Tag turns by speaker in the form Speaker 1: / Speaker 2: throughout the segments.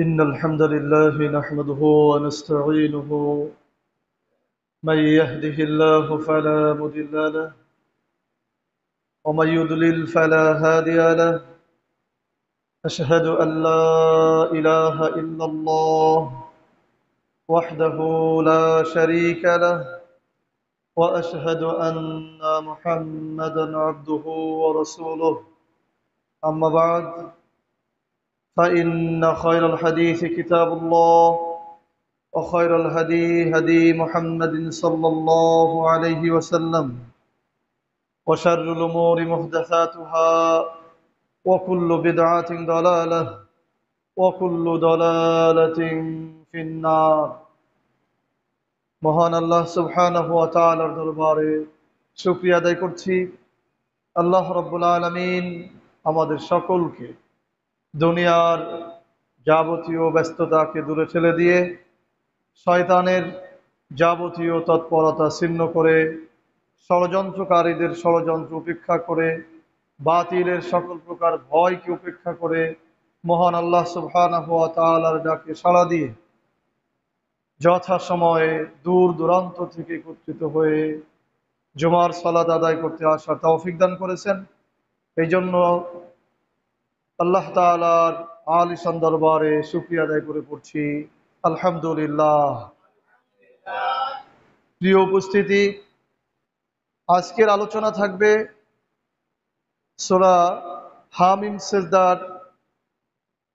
Speaker 1: إن الحمد لله نحمده ونستعينه. من يهده الله فلا مضل له ومن يضلل فلا هادي له. أشهد أن لا إله إلا الله وحده لا شريك له، وأشهد أن محمدا عبده ورسوله. أما بعد، فإن خير الحديث كتاب الله، وخير الهدي هدي محمد صلى الله عليه وسلم، وشر الأمور محدثاتها، وكل بدعة ضلالة، وكل ضلالة في النار. মহান আল্লাহ সুবহানাহু ওয়া তাআলার দরবারে শুকরিয়া আদায় করছি। আল্লাহ রাব্বুল আলামিন আমাদের সকলকে দুনিয়ার যাবতীয় ব্যস্ততাকে দূরে ঠেলে দিয়ে শয়তানের যাবতীয় তৎপরতা ছিন্ন করে, ষড়যন্ত্রকারীদের ষড়যন্ত্র উপেক্ষা করে, বাতিলের সকল প্রকার ভয়কে উপেক্ষা করে মহান আল্লাহ সুবহানাহু ওয়া তাআলার ডাকে সাড়া দিয়ে যথাসময়ে দূর দূরান্ত থেকে একত্রিত হয়ে জুমার সালাত আদায় করতে আসার তৌফিক দান করেছেন। এই জন্য আল্লাহ তাআলার আলিশান দরবারে শুকরিয়া আদায় করে পড়ছি আলহামদুলিল্লাহ। প্রিয় উপস্থিতি, আজকের আলোচনা থাকবে সূরা হামিম সেজদার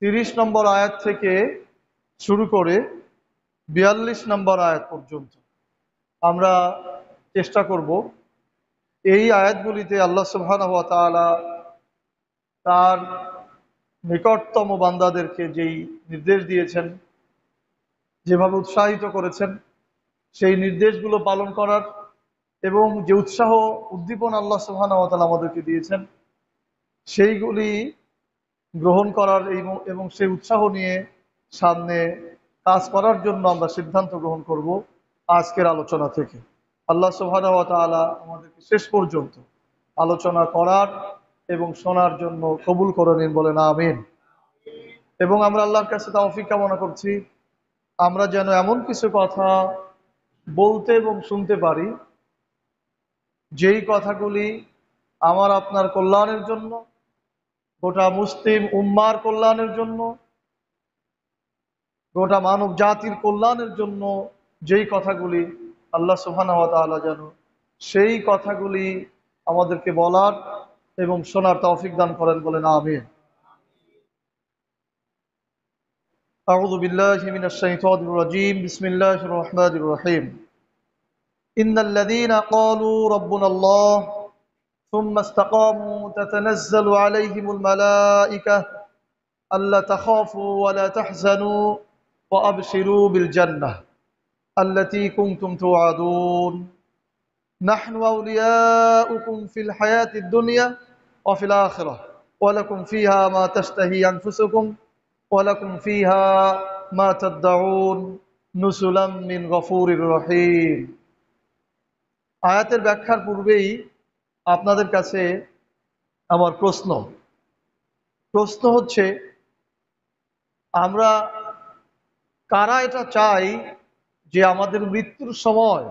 Speaker 1: 30 নম্বর আয়াত থেকে শুরু করে 42 নম্বর আয়াত পর্যন্ত। আমরা চেষ্টা করব এই আয়াতগুলিতে আল্লাহ সুবহানাহু ওয়া তাআলা তার নিকটতম বান্দাদেরকে যেই নির্দেশ দিয়েছেন, যেভাবে উৎসাহিত করেছেন, সেই নির্দেশগুলো পালন করার এবং যে উৎসাহ উদ্দীপনা আল্লাহ সুবহানাহু ওয়া তাআলা আমাদেরকে দিয়েছেন সেইগুলি গ্রহণ করার এবং সেই উৎসাহ নিয়ে সামনে কাজ করার জন্য আমরা সিদ্ধান্ত গ্রহণ করব আজকের আলোচনা থেকে। আল্লাহ সুবহানাহু ওয়া তাআলা আমাদেরকে শেষ পর্যন্ত আলোচনা করার এবং শোনার জন্য কবুল করে নিন, বলেন আমিন। এবং আমরা আল্লাহর কাছে তৌফিক কামনা করছি আমরা যেন এমন কিছু কথা বলতে এবং শুনতে পারি যেই কথাগুলি আমার আপনার কল্যাণের জন্য, গোটা মুসলিম উম্মার কল্যাণের জন্য, গোটা মানব জাতির কল্যাণের জন্য, যেই কথাগুলি আল্লাহ সুবহানাহু ওয়া তাআলা যেন সেই কথাগুলি আমাদেরকে বলার এবং শোনার তৌফিক দান করেন, বলেন আমিন। আউযু বিল্লাহি মিনাশ শাইতানির রাজীম। বিসমিল্লাহির রহমানির রহিম। ইন্নাল্লাযীনা ক্বালু রাব্বুনাল্লাহ ثم استقاموا تتنزل عليهم الملائكة ألا تخافوا ولا تحزنوا وأبشروا بالجنة التي كنتم توعدون نحن أولياؤكم في الحياة الدنيا وفي الآخرة ولكم فيها ما تشتهي أنفسكم ولكم فيها ما تدعون نزلا من غفور رحيم। আয়াতের ব্যাখ্যার পূর্বেই আপনাদের কাছে আমার প্রশ্ন হচ্ছে, আমরা কারা এটা চাই যে আমাদের মৃত্যুর সময়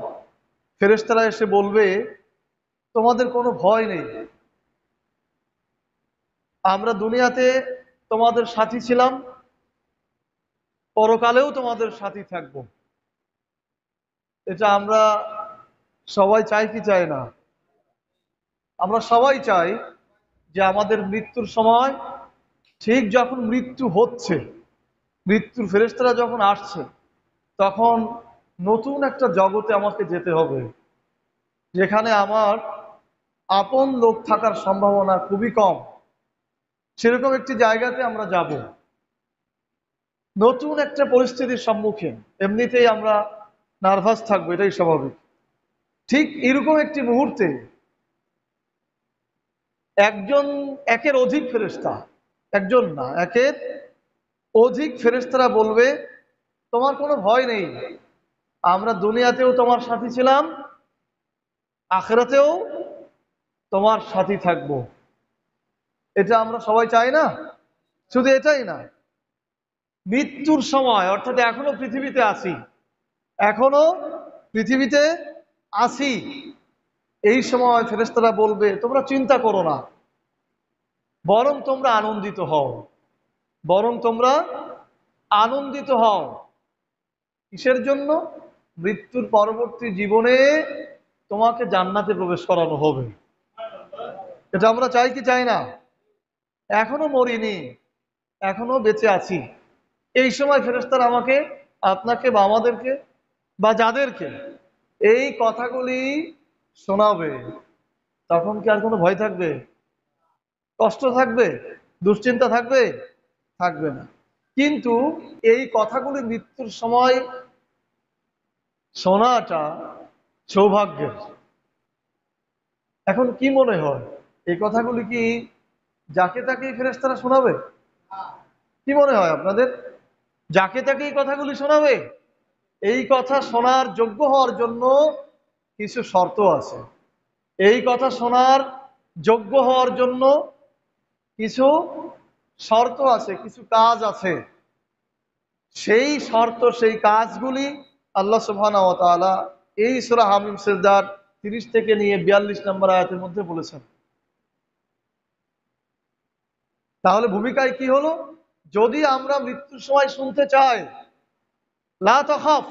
Speaker 1: ফেরেশতারা এসে বলবে তোমাদের কোনো ভয় নেই, আমরা দুনিয়াতে তোমাদের সাথী ছিলাম, পরকালেও তোমাদের সাথী থাকব। এটা আমরা সবাই চাই কি চাই না? আমরা সবাই চাই যে আমাদের মৃত্যুর সময়, ঠিক যখন মৃত্যু হচ্ছে, মৃত্যুর ফেরেশতারা যখন আসছে, তখন নতুন একটা জগতে আমাকে যেতে হবে যেখানে আমার আপন লোক থাকার সম্ভাবনা খুবই কম। সেরকম একটি জায়গাতে আমরা যাব, নতুন একটা পরিস্থিতির সম্মুখীন। এমনিতেই আমরা নার্ভাস থাকবো, এটাই স্বাভাবিক। ঠিক এরকম একটি মুহূর্তে একের অধিক ফেরেশতা, একজন না, একের অধিক ফেরেশতারা বলবে তোমার কোনো ভয় নেই, আমরা দুনিয়াতেও তোমার সাথী ছিলাম, আখিরাতেও তোমার সাথী থাকব। এটা আমরা সবাই চাই না? শুধু এটাই না, মৃত্যুর সময়, অর্থাৎ এখনো পৃথিবীতে আছি, এখনো পৃথিবীতে আছি, এই সময় ফেরেশতারা বলবে তোমরা চিন্তা করো না, বরং তোমরা আনন্দিত হও, বরং তোমরা আনন্দিত হও। কিসের জন্য? মৃত্যুর পরবর্তী জীবনে তোমাকে জান্নাতে প্রবেশ করানো হবে। এটা আমরা চাই কি চাই না? এখনো মরিনি, এখনো বেঁচে আছি, এই সময় ফেরেশতারা আমাকে, আপনাকে বা আমাদেরকে বা যাদেরকে এই কথাগুলি শোনাবে, তখন কি আর কোনো ভয় থাকবে? কষ্ট থাকবে? দুশ্চিন্তা থাকবে? থাকবে না। কিন্তু এই কথাগুলি মৃত্যুর সময় শোনাটা সৌভাগ্যের। এখন কি মনে হয়, এই কথাগুলি কি যাকে তাকেই ফেরেশতারা শোনাবে? কি মনে হয় আপনাদের, যাকে তাকে এই কথাগুলি শোনাবে? এই কথা শোনার যোগ্য হওয়ার জন্য কিছু শর্ত আছে। এই কথা শোনার যোগ্য হওয়ার জন্য কিছু শর্ত আছে, কিছু কাজ আছে। সেই শর্ত, সেই কাজগুলি আল্লাহ সুবহানাহু ওয়া তাআলা এই সূরা হামিম সিজদার 30 থেকে নিয়ে 42 নম্বর আয়াতের মধ্যে বলেছেন। তাহলে ভূমিকায় কি হলো? যদি আমরা মৃত্যুর সময় শুনতে চাই, লা তাখাফ,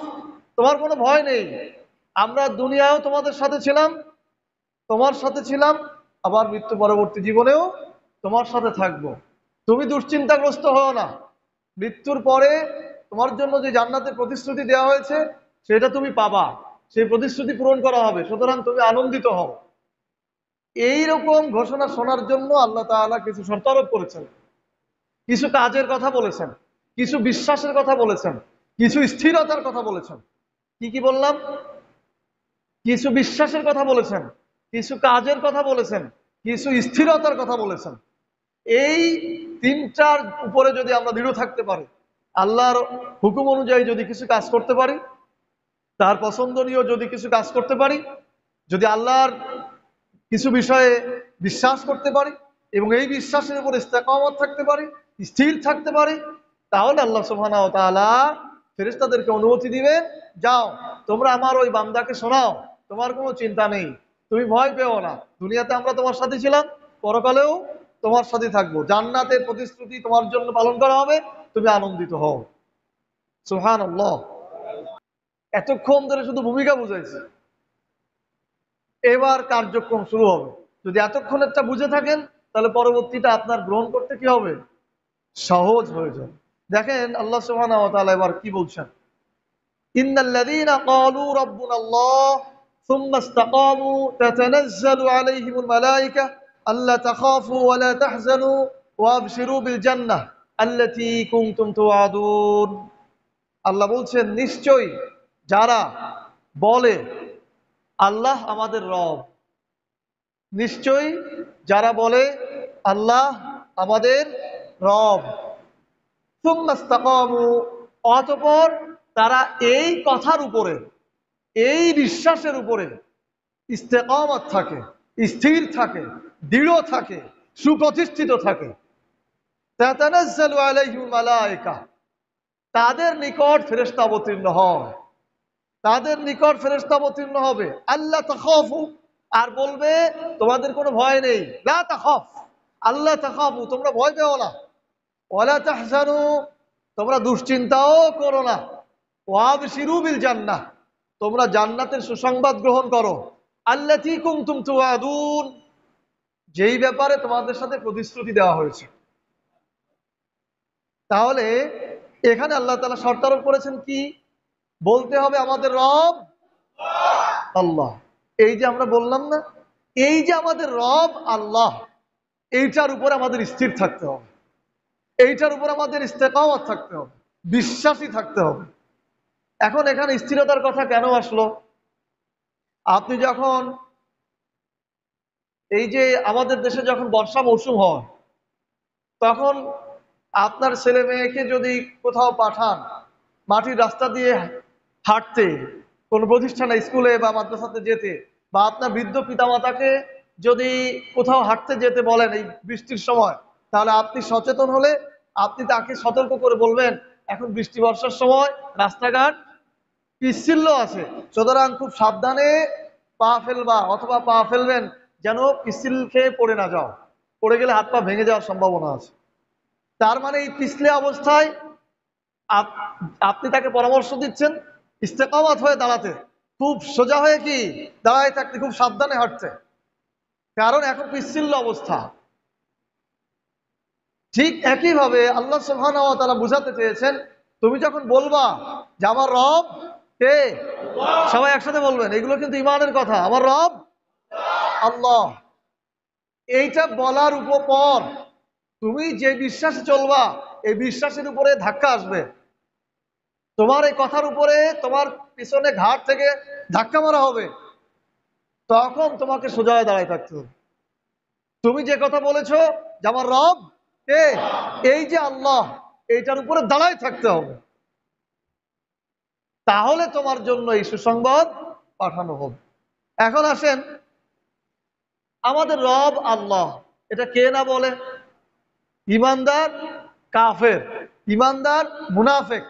Speaker 1: তোমার কোনো ভয় নেই, আমরা দুনিয়ায়ও তোমাদের সাথে ছিলাম, তোমার সাথে ছিলাম, আবার মৃত্যু পরবর্তী জীবনেও তোমার সাথে থাকবো, তুমি দুশ্চিন্তাগ্রস্ত হও না, মৃত্যুর পরে তোমার জন্য যে জান্নাতের প্রতিশ্রুতি দেওয়া হয়েছে সেটা তুমি পাবা, সেই প্রতিশ্রুতি পূরণ করা হবে, সুতরাং তুমি আনন্দিত হও। এইরকম ঘোষণা শোনার জন্য আল্লাহ তাআলা কিছু শর্ত আরোপ করেছেন, কিছু কাজের কথা বলেছেন, কিছু বিশ্বাসের কথা বলেছেন, কিছু স্থিরতার কথা বলেছেন। কি কি বললাম? কিছু বিশ্বাসের কথা বলেছেন, কিছু কাজের কথা বলেছেন, কিছু স্থিরতার কথা বলেছেন। এই তিনটার উপরে যদি আমরা দৃঢ় থাকতে পারি, আল্লাহর হুকুম অনুযায়ী যদি কিছু কাজ করতে পারি, তার পছন্দনীয় যদি কিছু কাজ করতে পারি, যদি আল্লাহর কিছু বিষয়ে বিশ্বাস করতে পারি এবং এই বিশ্বাসের উপর ইস্তেকামত থাকতে পারি, স্থির থাকতে পারি, তাহলে আল্লাহ সুবহানাহু ওয়া তাআলা ফেরেশতাদেরকে অনুমতি দিবেন, যাও তোমরা আমার ওই বান্দাকে শোনাও, তোমার কোনো চিন্তা নেই, তুমি ভয় পেও না, দুনিয়াতে আমরা তোমার সাথে ছিলাম, পরকালেও তোমার সাথে থাকবো, জান্নাতের প্রতিশ্রুতি তোমার জন্য পালন করা হবে, তুমি আনন্দিত হও। সুবহানাল্লাহ। এতক্ষণ ধরে শুধু ভূমিকা বুঝাইছি, এবার কার্যক্রম শুরু হবে। যদি এতক্ষণ একটা বুঝে থাকেন, তাহলে পরবর্তীটা আপনার গ্রহণ করতে কি হবে? সহজ হয়ে যাবে। দেখেন আল্লাহ সুবহানাহু ওয়া তাআলা এবার কি বলছেন, ইন্নাল্লাযীনা ক্বালু রাব্বুনাল্লাহ সুম্মা ইসতাকামু তাতানাজ্জালু আলাইহিমুল মালায়েকা আল্লা তাখাফু ওয়া লা তাহজানু ওয়া আবশিরু বিল জান্নাহ আল্লাতী কুনতুম তুআদুন। আল্লাহ বলছেন, নিশ্চয়ই যারা বলে আল্লাহ আমাদের রব, নিশ্চয়ই যারা বলে আল্লাহ আমাদের রব, সুম্মা ইসতাকামু, অতঃপর তারা এই কথার উপরে, এই বিশ্বাসের উপরে ইস্তেকামত থাকে, স্থির থাকে, দৃঢ় থাকে, সুপ্রতিষ্ঠিত থাকে, তাতানাজ্জালু আলাইহিমুল মালায়েকা, তাদের নিকট ফেরেশতা অবতীর্ণ হয়, তাদের নিকট ফেরেশতা অবতীর্ণ হবে, আল্লাহ তাখাফু, আর বলবে তোমাদের কোনো ভয় নেই, লা তাখাফ, আল্লাহ তাখাফু, তোমরা ভয় পেও না, ওয়ালা তাহজানু, তোমরা দুশ্চিন্তাও করো না, ওয়াবশিরু বিল জান্নাহ, তোমরা জান্নাতের সুসংবাদ গ্রহণ করো, আল্লাতী কুনতুম তুআদুন, যেই ব্যাপারে তোমাদের সাথে প্রতিশ্রুতি দেওয়া হয়েছে। তাহলে এখানে আল্লাহ তাআলা শর্ত আরোপ করেছেন কি? বলতে হবে আমাদের রব আল্লাহ। এই যে আমরা বললাম না, এই যে আমাদের রব আল্লাহ, এইটার উপর আমাদের স্থির থাকতে হবে, এইটার উপর আমাদের ইস্তেকামত থাকতে হবে, বিশ্বাসী থাকতে হবে। এখন এখানে স্থিরতার কথা কেন আসলো? আপনি যখন, এই যে আমাদের দেশে যখন বর্ষা মৌসুম হয়, তখন আপনার ছেলে মেয়েকে যদি কোথাও পাঠান মাটির রাস্তা দিয়ে হাঁটতে, কোনো প্রতিষ্ঠানে, স্কুলে বা মাদ্রাসাতে যেতে, বা আপনার বৃদ্ধ পিতামাতাকে যদি কোথাও হাঁটতে যেতে বলেন এই বৃষ্টির সময়, তাহলে আপনি সচেতন হলে আপনি তাকে সতর্ক করে বলবেন এখন বৃষ্টি বর্ষার সময় রাস্তাঘাট পিচ্ছিল আছে, সুতরাং খুব সাবধানে পা ফেলবা অথবা পা ফেলবেন যেন পিচ্ছিল খেয়ে পড়ে না যাও, পড়ে গেলে হাত পা ভেঙে যাওয়ার সম্ভাবনা আছে। তার মানে এই পিছলে অবস্থায় আপনি তাকে পরামর্শ দিচ্ছেন ইস্তেকামাত হয়ে দাঁড়াতে, খুব সোজা হয়ে কি দাঁড়ায় থাকতে, খুব সাবধানে হাঁটতে, কারণ এখন পিচ্ছিল অবস্থা। ঠিক একইভাবে আল্লাহ সুবহানাহু ওয়া তাআলা বুঝাতে চেয়েছেন, তুমি যখন বলবা যে আমার রব কে, সবাই একসাথে বলবেন, এগুলো কিন্তু ইমানের কথা, আমার রব আল্লাহ। এইটা বলার উপর তুমি যে বিশ্বাসে চলবা এই বিশ্বাসের উপরে ধাক্কা আসবে, তোমার এই কথার উপরে তোমার পিছনে ঘাট থেকে ধাক্কা মারা হবে, তখন তোমাকে সোজা হয়ে দাঁড়ায় থাকতে হবে। তুমি যে কথা বলেছো যে আমার রব কে, এই যে আল্লাহ, এইটার উপরে দাঁড়ায় থাকতে হবে, তাহলে তোমার জন্য এই সুসংবাদ পাঠানো হবে। এখন আসেন, আমাদের রব আল্লাহ, এটা কে না বলে? ইমানদার, কাফের, ইমানদার, মুনাফেক,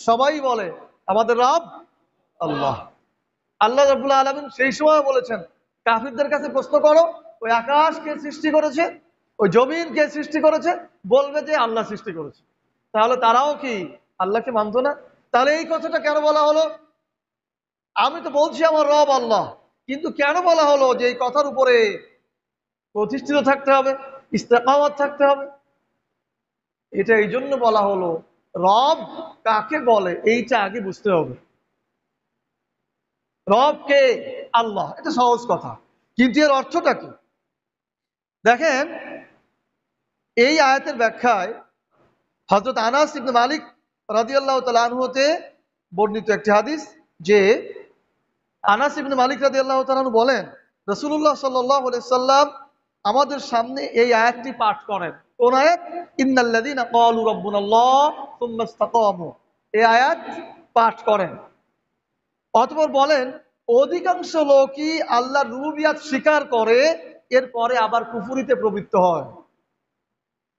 Speaker 1: সবাই বলে আমাদের রব আল্লাহ। আল্লাহ রাব্বুল আলামিন সেই সময় বলেছেন, কাফিরদের কাছে প্রশ্ন করো ওই আকাশ কে সৃষ্টি করেছে, ওই জমিন কে সৃষ্টি করেছে, বলবে যে আল্লাহ সৃষ্টি করেছে। তাহলে তারাও কি আল্লাহকে মানতো না? তাহলে এই কথাটা কেন বলা হলো? আমি তো বলছি আমার রব আল্লাহ, কিন্তু কেন বলা হলো যে এই কথার উপরে প্রতিষ্ঠিত থাকতে হবে, ইস্তেকামাত থাকতে হবে? এটা এই জন্য বলা হলো, রব কাকে বলে এইটা আগে বুঝতে হবে। রব কে? আল্লাহ, এটা সহজ কথা, কিন্তু এর অর্থটা কি? দেখেন, এই আয়াতের ব্যাখ্যায় হযরত আনাস ইবনে মালিক রাদিয়াল্লাহু তাআলা আনহু হতে বর্ণিত একটি হাদিস, যে আনাস ইবনে মালিক রাদিয়াল্লাহু তাআলা আনহু বলেন, রাসূলুল্লাহ সাল্লাল্লাহু আলাইহি সাল্লাম আমাদের সামনে এই আয়াতটি পাঠ করেন। কোন আয়াত? ইন্নাল্লাযীনা ক্বালু রাব্বুনাল্লাহ সুম্মা ইসতাকামু, এই আয়াত পাঠ করেন। অতঃপর বলেন, অধিকাংশ লোকই আল্লাহর রুবুবিয়ত স্বীকার করে এরপরে আবার কুফরিতে প্রবৃত্ত হয়।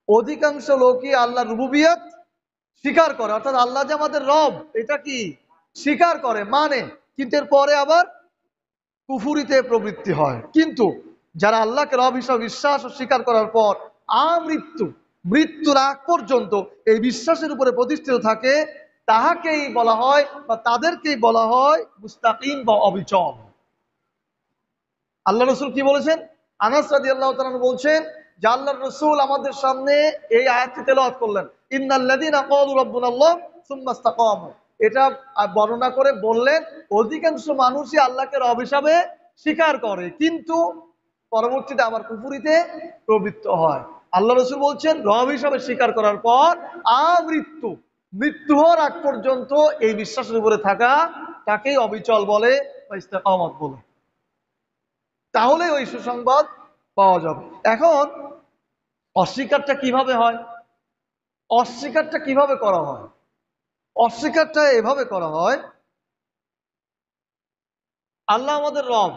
Speaker 1: অধিকাংশ লোকই আল্লাহর রুবুবিয়ত স্বীকার করে, অর্থাৎ আল্লাহ যে আমাদের রব এটা কি স্বীকার করে, মানে, কিন্তু এরপরে আবার কুফুরিতে প্রবৃত্তি হয়। কিন্তু যারা আল্লাহকে রব হিসাবে বিশ্বাস ও স্বীকার করার পর মৃত্যুর আগ পর্যন্ত এই বিশ্বাসের উপরে প্রতিষ্ঠিত থাকে, তাহাকেই বলা হয় বা তাদেরকেই বলা হয় মুস্তাকিম বা অবিচল। আল্লাহ রসুল কি বলেছেন? আনাস রাদিয়াল্লাহু তাআলা বলছেন যে আল্লাহর রসুল আমাদের সামনে এই আয়াতটি তেলাওয়াত করলেন, ইন্নাল্লাযীনা ক্বালু রাব্বুনাল্লাহ সুম্মা ইসতাকামু, এটা বর্ণনা করে বললেন অধিকাংশ মানুষই আল্লাহকে রব হিসাবে স্বীকার করে, কিন্তু পরবর্তীতে আবার কুফরিতে প্রবৃত্ত হয়। আল্লাহ রসুল বলছেন রব হিসাবে স্বীকার করার পর মৃত্যু হওয়ার আগ পর্যন্ত এই বিশ্বাসের উপরে থাকা, তাকেই অবিচল বলে বা ইস্তেকামত বলে। তাহলে ওই সুসংবাদ পাওয়া যাবে। এখন অস্বীকারটা কিভাবে হয়? অস্বীকারটা কিভাবে করা হয়? অস্বীকারটা এভাবে করা হয়, আল্লাহ আমাদের রব,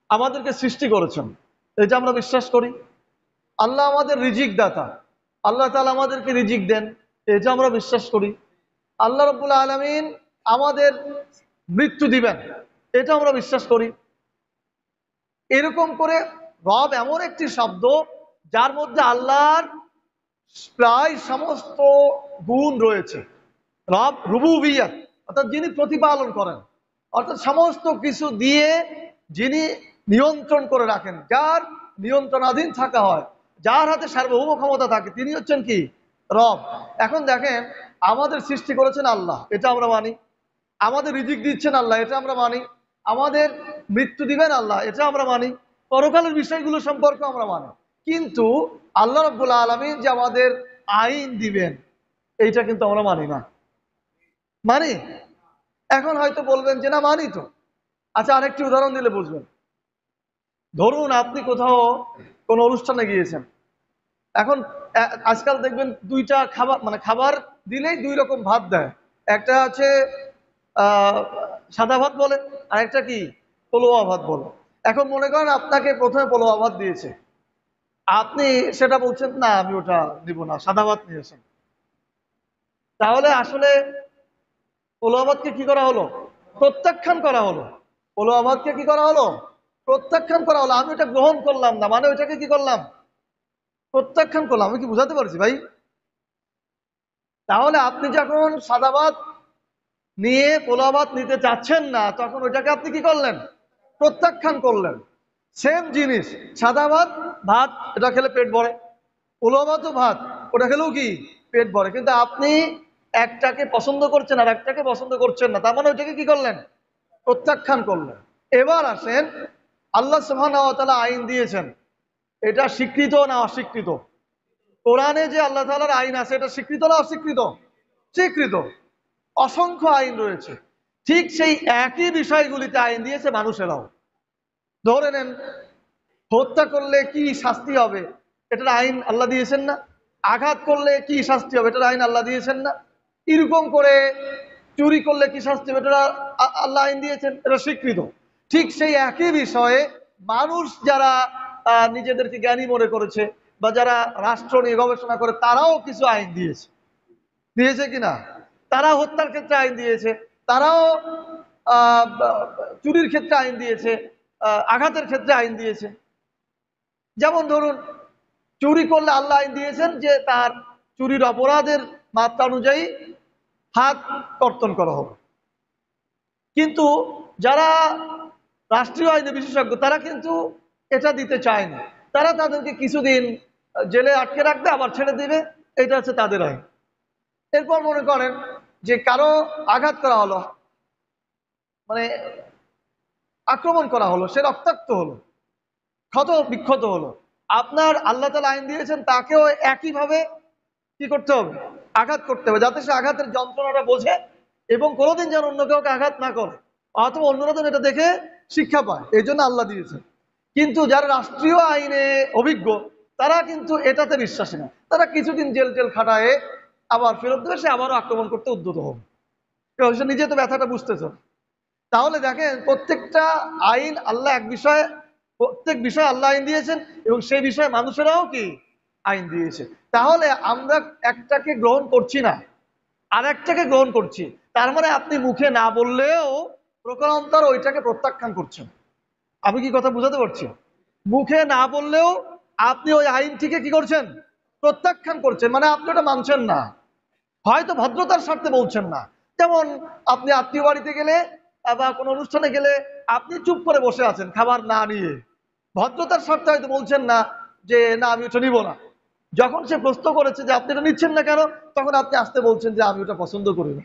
Speaker 1: আমাদেরকে সৃষ্টি করেছেন, এটা আমরা বিশ্বাস করি। আল্লাহ আমাদের রিজিক দাতা, আল্লাহ তাআলা আমাদেরকে রিজিক দেন, এটা আমরা বিশ্বাস করি। আল্লাহ রাব্বুল আলামিন আমাদের মৃত্যু দিবেন, এটা আমরা বিশ্বাস করি। এরকম করে রব এমন একটি শব্দ যার মধ্যে আল্লাহর প্রায় সমস্ত গুণ রয়েছে। রব রুবুবিয়ত, অর্থাৎ যিনি প্রতিপালন করেন, অর্থাৎ সমস্ত কিছু দিয়ে যিনি নিয়ন্ত্রণ করে রাখেন, যার নিয়ন্ত্রণাধীন থাকা হয়, যার হাতে সার্বভৌম ক্ষমতা থাকে, তিনি হচ্ছেন কি রব। এখন দেখেন, আমাদের সৃষ্টি করেছেন আল্লাহ, এটা আমরা মানি। আমাদের রিজিক দিচ্ছেন আল্লাহ, এটা আমরা মানি। আমাদের মৃত্যু দিবেন আল্লাহ, এটা আমরা মানি। পরকালের বিষয়গুলো সম্পর্কে আমরা মানি। কিন্তু আল্লাহ রাব্বুল আলামিন যে আমাদের আইন দিবেন, এইটা কিন্তু আমরা মানি না। মানি? এখন হয়তো বলবেন যে না মানি তো। আচ্ছা, আরেকটি উদাহরণ দিলে বুঝবেন। ধরুন আপনি কোথাও কোনো অনুষ্ঠানে গিয়েছেন, এখন আজকাল দেখবেন দুইটা খাবার, মানে খাবার দিলেই দুই রকম ভাত দেয়। একটা আছে সাদা ভাত বলে, আর একটা কি পোলোয়া ভাত বলে। এখন মনে করেন আপনাকে প্রথমে পোলোয়া ভাত দিয়েছে, আপনি সেটা বলছেন না আমি ওটা দিব না, সাদা ভাত নিয়েছেন। তাহলে আসলে উলামাতকে কি করা হলো? প্রত্যাখ্যান করা হলো। উলামাতকে কি করা হলো? প্রত্যাখ্যান করা হলো। আমি ওটা গ্রহণ করলাম না, মানে ওইটাকে কি করলাম? প্রত্যাখ্যান করলাম। আমি কি বুঝাতে পারছি ভাই? তাহলে আপনি যখন সাদাবাদ নিয়ে পোলাবাদ নিতে চাচ্ছেন না, তখন ওইটাকে আপনি কি করলেন? প্রত্যাখ্যান করলেন। সেম জিনিস, সাদা ভাত, ভাত এটা খেলে পেট ভরে, পোলাবাদও ভাত, ওটা খেলেও কি পেট ভরে। কিন্তু আপনি একটাকে পছন্দ করছেন আর একটাকে পছন্দ করছেন না, তার মানে ওইটাকে কি করলেন? প্রত্যাখ্যান করলেন। এবার আসেন, আল্লাহ সুবহানাহু ওয়া তাআলা আইন দিয়েছেন, এটা স্বীকৃত না অস্বীকৃত? কোরআনে যে আল্লাহ তাআলার আইন আছে, এটা স্বীকৃত না অস্বীকৃত? স্বীকৃত। অসংখ্য আইন রয়েছে। ঠিক সেই একই বিষয়গুলিতে আইন দিয়েছে মানুষেরাও। ধরে নেন, হত্যা করলে কি শাস্তি হবে, এটার আইন আল্লাহ দিয়েছেন না? আঘাত করলে কি শাস্তি হবে, এটার আইন আল্লাহ দিয়েছেন না? এরকম করে চুরি করলে কি শাস্তি হবে, এটা আল্লাহ আইন দিয়েছেন, এটা স্বীকৃত। ঠিক সেই একই বিষয়ে মানুষ যারা নিজেদেরকে জ্ঞানী মনে করেছে বা যারা রাষ্ট্র নিয়ে গবেষণা করে, তারাও কিছু আইন দিয়েছে। দিয়েছে কিনা? তারা হত্যার ক্ষেত্রে আইন দিয়েছে, তারাও চুরির ক্ষেত্রে আইন দিয়েছে, আঘাতের ক্ষেত্রে আইন দিয়েছে। যেমন ধরুন, চুরি করলে আল্লাহ আইন দিয়েছেন যে তার চুরির অপরাধের মাত্রা অনুযায়ী হাত কর্তন করা হবে। কিন্তু যারা রাষ্ট্রীয় আইনে বিশেষজ্ঞ, তারা কিন্তু এটা দিতে চায়নি। তারা তাদেরকে কিছুদিন জেলে আটকে রাখবে, আবার ছেড়ে দিবে, এটা হচ্ছে তাদের আইন। এরপর মনে করেন যে কারো আঘাত করা হলো, মানে আক্রমণ করা হলো, সে রক্তাক্ত হলো, ক্ষত বিক্ষত হলো, আপনার আল্লাহ তাআলা আইন দিয়েছেন তাকেও একইভাবে কি করতে হবে? আঘাত করতে হবে, যাতে সে আঘাতের যন্ত্রণাটা বোঝে এবং কোনোদিন যেন অন্য কাউকে আঘাত না করে, অথবা অন্যরা যেন এটা দেখে শিক্ষা পায়। এই জন্য আল্লাহ দিয়েছেন। কিন্তু যারা রাষ্ট্রীয় আইনে অভিজ্ঞ, তারা কিন্তু এটাতে বিশ্বাসী না। তারা কিছুদিন জেল টেল খাটায় আবার ফেরত দেবে, সে আবারও আক্রমণ করতে উদ্যত হবে, কারণ সে নিজে তো ব্যথাটা বুঝতেছে। তাহলে দেখেন, প্রত্যেকটা আইন আল্লাহ এক বিষয়ে, প্রত্যেক বিষয়ে আল্লাহ আইন দিয়েছেন এবং সেই বিষয়ে মানুষেরাও কি আইন দিয়েছে। তাহলে আমরা একটাকে গ্রহণ করছি না, আর একটাকে গ্রহণ করছি, তার মানে আপনি মুখে না বললেও প্রকারান্তর ওইটাকে প্রত্যাখ্যান করছেন। আমি কি কথা বুঝাতে পারছি? মুখে না বললেও আপনি ওই আইনটিকে কি করছেন? প্রত্যাখ্যান করছেন, মানে আপনি ওটা মানছেন না। হয়তো ভদ্রতার স্বার্থে বলছেন না। যেমন আপনি আত্মীয় বাড়িতে গেলে বা কোনো অনুষ্ঠানে গেলে আপনি চুপ করে বসে আছেন খাবার না নিয়ে, ভদ্রতার স্বার্থে হয়তো বলছেন না যে না আমি ওটা নিব না। যখন সে প্রশ্ন করেছে যে আপনি এটা নিচ্ছেন না কেন, তখন আপনি আসতে বলছেন যে আমি ওটা পছন্দ করি না।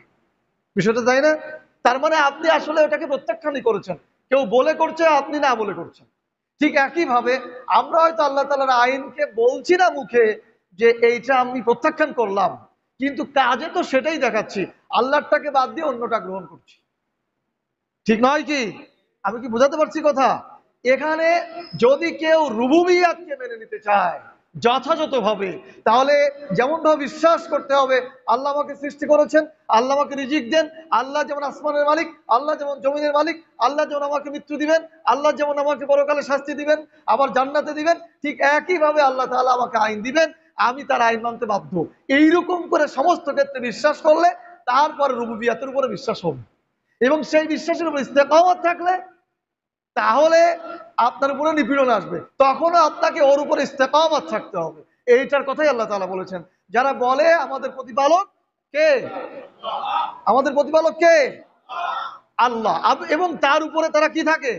Speaker 1: বিষয়টা তাই না? তার মানে আপনি আসলে ওটাকে প্রত্যাখ্যানই করেছেন। কেউ বলে করছে, আপনি না বলে করছেন। ঠিক একইভাবে আমরা হয়তো আল্লাহ তাআলার আইনকে বলছি না মুখে যে এইটা আমি প্রত্যাখ্যান করলাম, কিন্তু কাজে তো সেটাই দেখাচ্ছি, আল্লাহটাকে বাদ দিয়ে অন্যটা গ্রহণ করছি। ঠিক নয় কি? আমি কি বুঝাতে পারছি কথা? এখানে যদি কেউ রুবুবিয়াতকে মেনে নিতে চায় যথাযথভাবে, তাহলে যেমন ভাবে বিশ্বাস করতে হবে আল্লাহ আমাকে সৃষ্টি করেছেন, আল্লাহ আমাকে রিজিক দেন, আল্লাহ যেমন আসমানের মালিক, আল্লাহ যেমন জমিনের মালিক, আল্লাহ যেমন আমাকে মৃত্যু দিবেন, আল্লাহ যেমন আমাকে পরকালে শাস্তি দিবেন, আবার জান্নাতে দিবেন, ঠিক একইভাবে আল্লাহ তাআলা আমাকে আইন দিবেন, আমি তার আইন মানতে বাধ্য। এইরকম করে সমস্ত ক্ষেত্রে বিশ্বাস করলে তারপর রুবুবিয়াতের উপরে বিশ্বাস হবে, এবং সেই বিশ্বাসের উপর ইস্তেকামত থাকলে তাহলে আপনার উপরে নিপীড়ন আসবে, তখনও আপনাকে ওর উপরে ইস্তেকামত থাকতে হবে। এইটার কথাই আল্লাহ তাআলা বলেছেন। যারা বলে আমাদের প্রতিপালক কে, আমাদের প্রতিপালক কে, আল্লাহ, এবং তার উপরে তারা কি থাকে?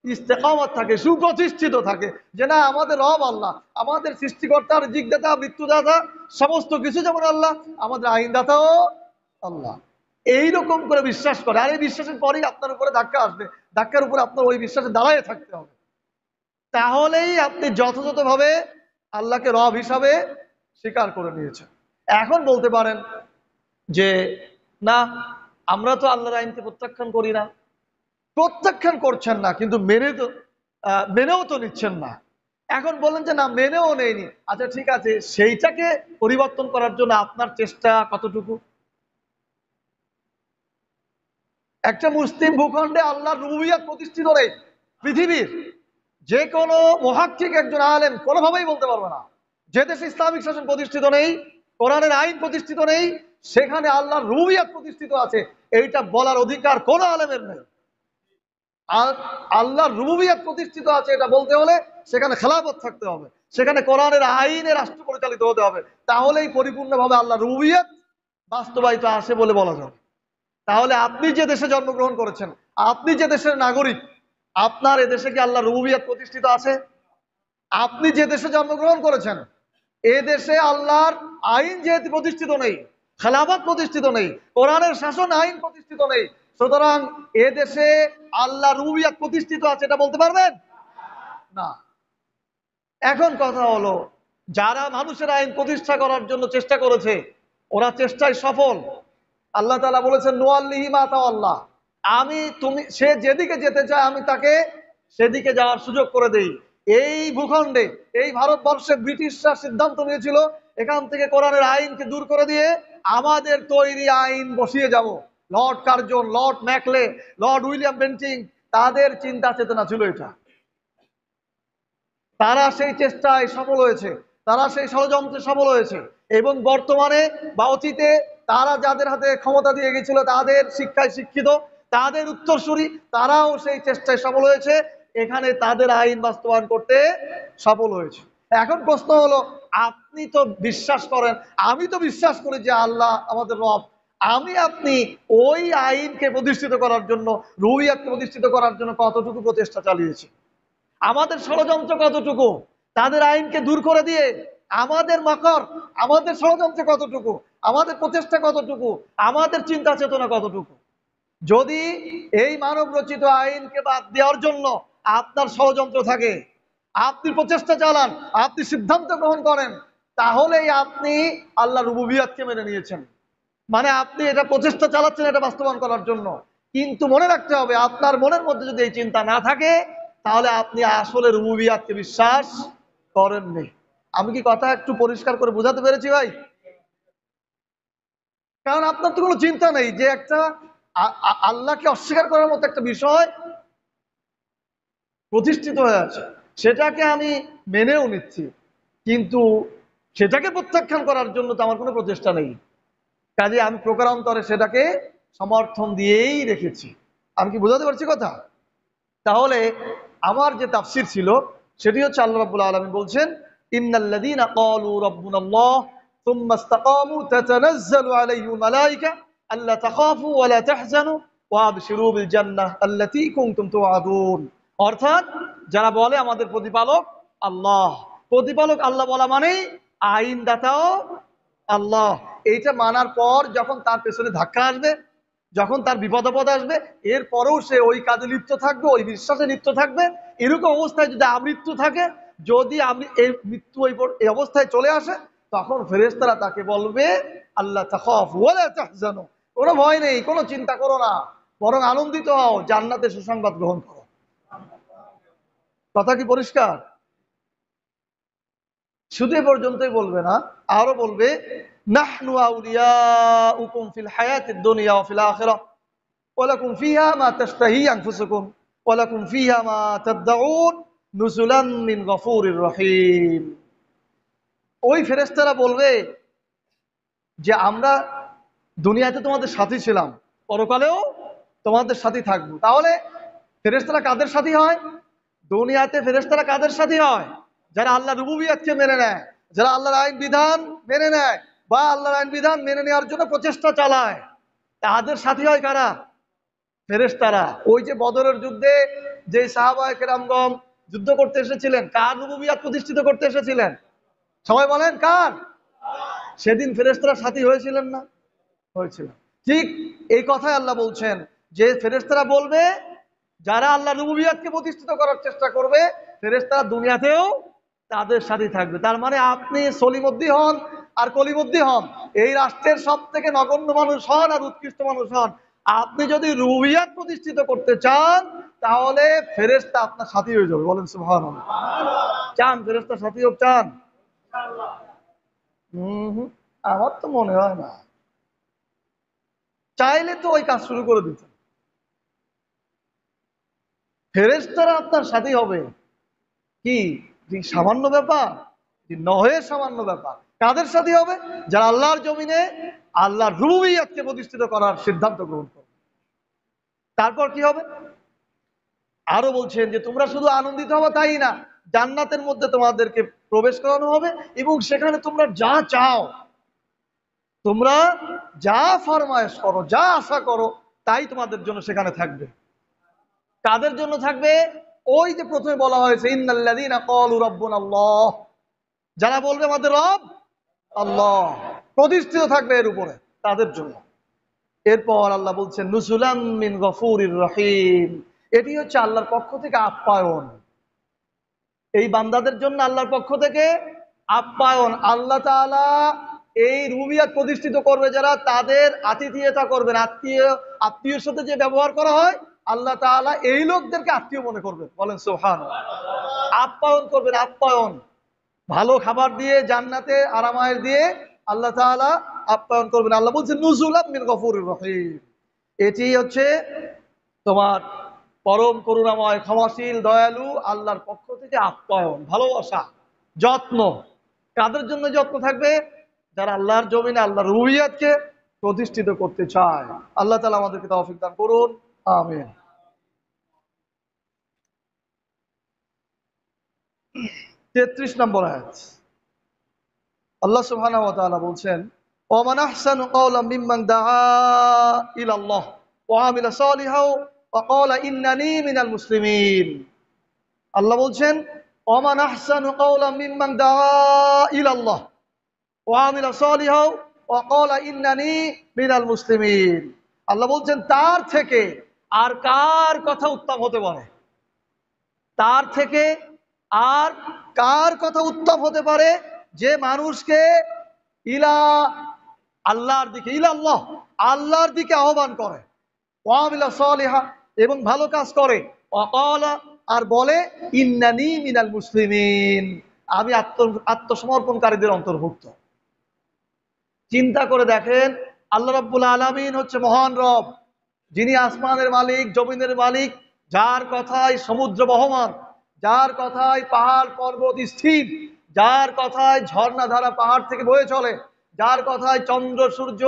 Speaker 1: ইস্তেকামত থাকে, সুপ্রতিষ্ঠিত থাকে, যে না আমাদের রব আল্লাহ, আমাদের সৃষ্টিকর্তা, রিজিকদাতা, মৃত্যুদাতা, সমস্ত কিছু যেমন আল্লাহ, আমাদের আইনদাতাও আল্লাহ। এইরকম করে বিশ্বাস করে, আর এই বিশ্বাসের পরেই আপনার উপরে ধাক্কা আসবে, ধাক্কার উপরে আপনার ওই বিশ্বাসে দাঁড়ায় থাকতে হবে। তাহলেই আপনি যথাযথভাবে আল্লাহকে রব হিসাবে স্বীকার করে নিয়েছেন। এখন বলতে পারেন যে না, আমরা তো আল্লাহর আইনকে প্রত্যাখ্যান করি না। প্রত্যাখ্যান করছেন না, কিন্তু মেনেও তো নিচ্ছেন না। এখন বলেন যে না, মেনেও নেয়নি, আচ্ছা ঠিক আছে, সেইটাকে পরিবর্তন করার জন্য আপনার চেষ্টা কতটুকু? একটা মুসলিম ভূখণ্ডে আল্লাহর রুবুবিয়ত প্রতিষ্ঠিত নেই। পৃথিবীর যে কোনো মুহাক্কিক একজন আলেম কোনোভাবেই বলতে পারবে না যে দেশে ইসলামিক শাসন প্রতিষ্ঠিত নেই, কোরআনের আইন প্রতিষ্ঠিত নেই, সেখানে আল্লাহর রুবিয়াত প্রতিষ্ঠিত আছে, এইটা বলার অধিকার কোনো আলেমের নেই। আর আল্লাহর রুবুবিয়ত প্রতিষ্ঠিত আছে এটা বলতে হলে সেখানে খেলাফত থাকতে হবে, সেখানে কোরআনের আইনে রাষ্ট্র পরিচালিত হতে হবে, তাহলেই পরিপূর্ণভাবে আল্লাহর রুবুবিয়ত বাস্তবায়িত আসে বলে বলা যাবে। তাহলে আপনি যে দেশে জন্মগ্রহণ করেছেন, আপনি যে দেশের নাগরিক, আপনার এদেশে কি আল্লাহর রুবুবিয়ত প্রতিষ্ঠিত আছে? আপনি যে দেশে জন্মগ্রহণ করেছেন এ দেশে আল্লাহর আইন যেহেতু প্রতিষ্ঠিত নেই, খেলাফত প্রতিষ্ঠিত নেই, কোরআনের শাসন আইন প্রতিষ্ঠিত নেই, সুতরাং এ দেশে আল্লাহর রুবিয়াত প্রতিষ্ঠিত আছে এটা বলতে পারবেন না। এখন কথা হলো, যারা মানুষের আইন প্রতিষ্ঠা করার জন্য চেষ্টা করেছে ওরা চেষ্টায় সফল। আল্লাহ তাআলা বলেছেন নুয়াল্লিহি মা তাওয়াল্লাহ, আমি তুমি সে যেদিকে যেতে চায় আমি তাকে সেদিকে যাওয়ার সুযোগ করে দেই। এই ভূখণ্ডে, এই ভারতবর্ষে ব্রিটিশরা সিদ্ধান্ত নিয়েছিল এখান থেকে কোরআনের আইনকে দূর করে দিয়ে আমাদের তৈরি আইন বসিয়ে যাব। Lord Curzon, Lord Macaulay, Lord William Bentinck, তাদের চিন্তা চেতনা ছিল এটা। তারা সেই চেষ্টায় সফল হয়েছে, তারা সেই ষড়যন্ত্রে সফল হয়েছে, এবং বর্তমানে বা অতীতে তারা যাদের হাতে ক্ষমতা দিয়ে গেছিল তাদের শিক্ষায় শিক্ষিত, তাদের উত্তরসূরি তারাও সেই চেষ্টায় সফল হয়েছে, এখানে তাদের আইন বাস্তবায়ন করতে সফল হয়েছে। এখন প্রশ্ন হলো, আপনি তো বিশ্বাস করেন, আমি তো বিশ্বাস করি যে আল্লাহ আমাদের রব, আমি আপনি ওই আইনকে প্রতিষ্ঠিত করার জন্য, রুবিয়াতকে প্রতিষ্ঠিত করার জন্য কতটুকু প্রচেষ্টা চালিয়েছি? আমাদের ষড়যন্ত্র কতটুকু? তাদের আইনকে দূর করে দিয়ে আমাদের মাকর, আমাদের ষড়যন্ত্র কতটুকু? আমাদের প্রচেষ্টা কতটুকু? আমাদের চিন্তা চেতনা কতটুকু? যদি এই মানব রচিত আইনকে বাদ দেওয়ার জন্য আপনার ষড়যন্ত্র থাকে, আপনি প্রচেষ্টা চালান, আপনি সিদ্ধান্ত গ্রহণ করেন, তাহলেই আপনি আল্লাহর রুবুবিয়তকে মেনে নিয়েছেন। মানে আপনি এটা প্রচেষ্টা চালাচ্ছেন এটা বাস্তবায়ন করার জন্য। কিন্তু মনে রাখতে হবে, আপনার মনের মধ্যে যদি এই চিন্তা না থাকে তাহলে আপনি আসলে রুবুবিয়তকে বিশ্বাস করেননি। আমি কি কথা একটু পরিষ্কার করে বোঝাতে পেরেছি ভাই? কারণ আপনার তো কোনো চিন্তা নেই যে একটা আল্লাহকে অস্বীকার করার মতো একটা বিষয় প্রতিষ্ঠিত হয়ে আছে, সেটাকে আমি মেনেও নিচ্ছি, কিন্তু সেটাকে প্রত্যাখ্যান করার জন্য তো আমার কোনো প্রচেষ্টা নেই, কাজে আমি প্রকারান্তরে সেটাকে সমর্থন দিয়েই রেখেছি। আমি কি বোঝাতে পারছি কথা? তাহলে আমার যে তাফসির ছিল সেটি হচ্ছে, আল্লাহ রাব্বুল আলামিন বলছেন ইন্নাল্লাযীনা ক্বালু রাব্বুনাল্লাহ সুম্মা ইসতাকামু তাতানাজ্জালু আলাইহিমুল মালায়েকা আল্লা তাখাফু ওয়া লা তাহজানু ওয়া আবশিরু বিল জান্নাহ আল্লাতী কুনতুম তুআদুন। অর্থাৎ যারা বলে আমাদের প্রতিপালক আল্লাহ, প্রতিপালক আল্লাহ বলা মানেই আইনদাতাও আল্লাহ, এইটা মানার পর যখন তার পেছনে ধাক্কা আসবে, যখন তার বিপদ আপদ আসবে, এরপরেও সে ওই কাজে লিপ্ত থাকবে, ওই বিশ্বাসে লিপ্ত থাকবে। এরকম অবস্থায় যদি আমৃত্যু থাকে, যদি আমি এই মৃত্যু এই অবস্থায় চলে আসে, তখন ফেরেশতারা তাকে বলবে আল্লাহ তাখাফু ওয়া লা তাহজানু, কোনো ভয় নেই, কোনো চিন্তা করো না, বরং আনন্দিত হও, জান্নাতের সুসংবাদ গ্রহণ করো। কথা কি পরিষ্কার? শুধু এ পর্যন্তই বলবে না, আরো বলবে নাহনু আউলিয়াউকুম ফিল হায়াতিদ দুনিয়া ওয়া ফিল আখিরাহ ওয়া লাকুম ফিহা মা তাশতাহি আনফুসুকুম ওয়া লাকুম ফিহা মা তাদউন নুজুলাম মিন গফুরির রহিম। ওই ফেরেশতারা বলবে যে আমরা দুনিয়াতে তোমাদের সাথী ছিলাম, পরকালেও তোমাদের সাথী থাকবো। তাহলে ফেরেশতারা কাদের সাথী হয়? দুনিয়াতে ফেরেশতারা কাদের সাথী হয়? যারা আল্লাহ রুবুবিয়তকে মেনে নেয়, যারা আল্লাহর আইন বিধান মেনে নেয় বা আল্লাহর আইন বিধান মেনে নেওয়ার জন্য প্রচেষ্টা চালায়, তাদের সাথী হয় কারা? ফেরেশতারা। ওই যে বদরের যুদ্ধে যে সাহাবায়ে কেরামগণ যুদ্ধ করতে এসেছিলেন, কার রুবুবিয়ত প্রতিষ্ঠিত করতে এসেছিলেন? সবাই বলেন কার? সেদিন ফেরেশতারা সাথী হয়েছিলেন না? হয়েছিল। ঠিক এই কথাই আল্লাহ বলছেন যে ফেরেশতারা বলবে, যারা আল্লাহ রুবুবিয়তকে প্রতিষ্ঠিত করার চেষ্টা করবে, ফেরেশতারা দুনিয়াতেও তাদের সাথে থাকবে। তার মানে আপনি সলিমুদ্দি হন আর কলিমুদ্দি হন, এই রাষ্ট্রের সব থেকে নগণ্য মানুষ হন আর উৎকৃষ্ট মানুষ হন, আপনি যদি রুবুবিয়ত প্রতিষ্ঠিত করতে চান তাহলে ফেরেশতা আপনার সাথী হয়ে যাবে। বলেন সুবহানাল্লাহ। চান ফেরেশতা সাথী হোক? চান? আমার তো মনে হয় না। চাইলে তো ওই কাজ শুরু করে দিতেন। ফেরেশতারা আপনার সাথী হবে কি সামান্য ব্যাপার? নহে সামান্য ব্যাপার। কাদের সাথে হবে? যারা আল্লাহর জমিনে আল্লাহর রুবুবিয়্যাতকে প্রতিষ্ঠিত করার সিদ্ধান্ত গ্রহণ করবে। তারপর কি হবে? আরো বলছেন যে তোমরা শুধু আনন্দিত হবে তাই না, জান্নাতের মধ্যে তোমাদেরকে প্রবেশ করানো হবে এবং সেখানে তোমরা যা চাও, তোমরা যা ফরমায়েশ করো, যা আশা করো, তাই তোমাদের জন্য সেখানে থাকবে। কাদের জন্য থাকবে? ওই যে প্রথমে বলা হয়েছে ইন্নাল্লাযীনা ক্বালু রাব্বুনাল্লাহ, যারা বলবে আমাদের রব আল্লাহ, প্রতিষ্ঠিত থাকবে এর উপরে, তাদের জন্য। এরপর আল্লাহ বলছেন নুজুলাম মিন গফুরির রহিম, এটি হচ্ছে আল্লাহর পক্ষ থেকে আপ্যায়ন। এই বান্দাদের জন্য আল্লাহর পক্ষ থেকে আপ্যায়ন। আল্লাহ তাআলা এই রুবিয়াত প্রতিষ্ঠিত করবে যারা, তাদের আতিথেয়তা করবেন। আত্মীয়ের সাথে যে ব্যবহার করা হয়, আল্লাহ তাআলা এই লোকদেরকে আত্মীয় মনে করবেন। বলেন সুবহানাল্লাহ। আপ্যায়ন করবেন, আপ্যায়ন। ভালো খাবার দিয়ে, জান্নাতে আরামায়েশ দিয়ে আল্লাহ তাআলা আপ্যায়ন করবেন। আল্লাহ বলছেন নুজুলাম মিন গফুরির রহিম, এটি হচ্ছে তোমার পরম করুণাময়, ক্ষমাশীল, দয়ালু আল্লাহর পক্ষ থেকে আপ্যায়ন, ভালোবাসা, যত্ন। কাদের জন্য যত্ন থাকবে? যারা আল্লাহর জমিনে আল্লাহর রুবিয়াতকে প্রতিষ্ঠিত করতে চায়। আল্লাহ তাআলা আমাদেরকে তৌফিক দান করুন, আমিন। 33 নম্বর আয়াত, আল্লাহ সুবহানাহু ওয়া তাআলা বলছেন ওয়া মান আহসানু ক্বাওলাম মিম্মান দাআ ইলাল্লাহ ওয়া আমিলা সালিহাও ওয়া ক্বালা ইন্নানী মিনাল মুসলিমিন। আল্লাহ বলছেন ওয়া মান আহসানু ক্বাওলাম মিম্মান দাআ ইলাল্লাহ ওয়া আমিলা সালিহাও ওয়া ক্বালা ইন্নানী মিনাল মুসলিমিন। আল্লাহ বলছেন তার থেকে আর কার কথা উত্তম হতে পারে? তার থেকে আর কার কথা উত্তম হতে পারে যে মানুষকে ইলা আল্লাহর দিকে, ইলা আল্লাহ, আল্লাহর দিকে আহ্বান করে, ওয়ামিলা সালিহা, এবং ভালো কাজ করে, ওয়াকালা, আর বলে ইন্নানী মিনাল মুসলিমিন, আমি আত্মসমর্পণকারীদের অন্তর্ভুক্ত। চিন্তা করে দেখেন, আল্লাহ রাব্বুল আলামিন হচ্ছে মহান রব, যিনি আসমানের মালিক, জমিনের মালিক, যার কথায় সমুদ্র বহমান, যার কথায় পাহাড় পর্বত স্থির, যার কথায় ঝর্ণা ধারা পাহাড় থেকে বয়ে চলে, যার কথায় চন্দ্র সূর্য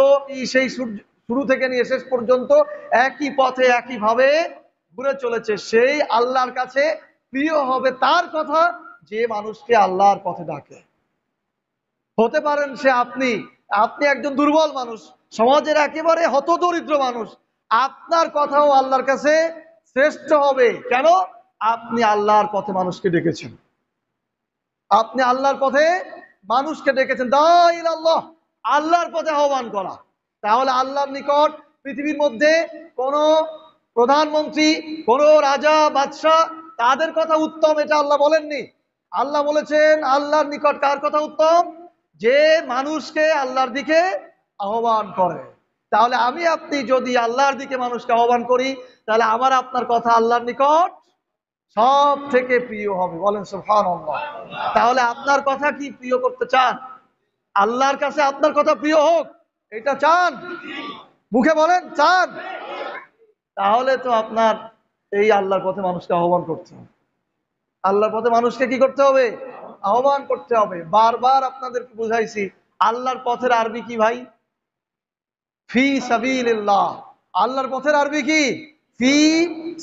Speaker 1: সেই সূর্য শুরু থেকে নিয়ে শেষ পর্যন্ত একই পথে একইভাবে ঘুরে চলেছে। সেই আল্লাহর কাছে প্রিয় হবে তার কথা যে মানুষকে আল্লাহর পথে ডাকে। হতে পারেন সে আপনি, আপনি একজন দুর্বল মানুষ, সমাজের একেবারে হতদরিদ্র মানুষ, আপনার কথাও আল্লাহর কাছে শ্রেষ্ঠ হবে। কেন? আপনি আল্লাহর পথে মানুষকে ডেকেছেন, আপনি আল্লাহর পথে মানুষকে ডেকেছেন। দাইল আল্লাহ, আল্লাহর পথে আহ্বান করা। তাহলে আল্লাহর নিকট পৃথিবীর মধ্যে কোন প্রধানমন্ত্রী, কোন রাজা, বাদশাহ, তাদের কথা উত্তম এটা আল্লাহ বলেননি। আল্লাহ বলেছেন আল্লাহর নিকট কার কথা উত্তম? যে মানুষকে আল্লাহর দিকে আহ্বান করে। তাহলে আমি আপনি যদি আল্লাহর দিকে মানুষকে আহ্বান করি, তাহলে আমার আপনার কথা আল্লাহর নিকট সব থেকে প্রিয় হবে। বলেন সুবহানাল্লাহ। তাহলে আপনার কথা কি প্রিয় করতে চান? আল্লাহর কাছে আপনার কথা প্রিয় হোক, এটা চান? মুখে বলেন চান? তাহলে তো আপনার এই আল্লাহর পথে মানুষকে আহ্বান করতে হবে। আল্লাহর পথে মানুষকে কি করতে হবে? আহ্বান করতে হবে। বারবার আপনাদেরকে বুঝাইছি, আল্লাহর পথের আরবি কি ভাই? ফি সাবিলিল্লাহ। আল্লাহর পথের আরবি কি? ফি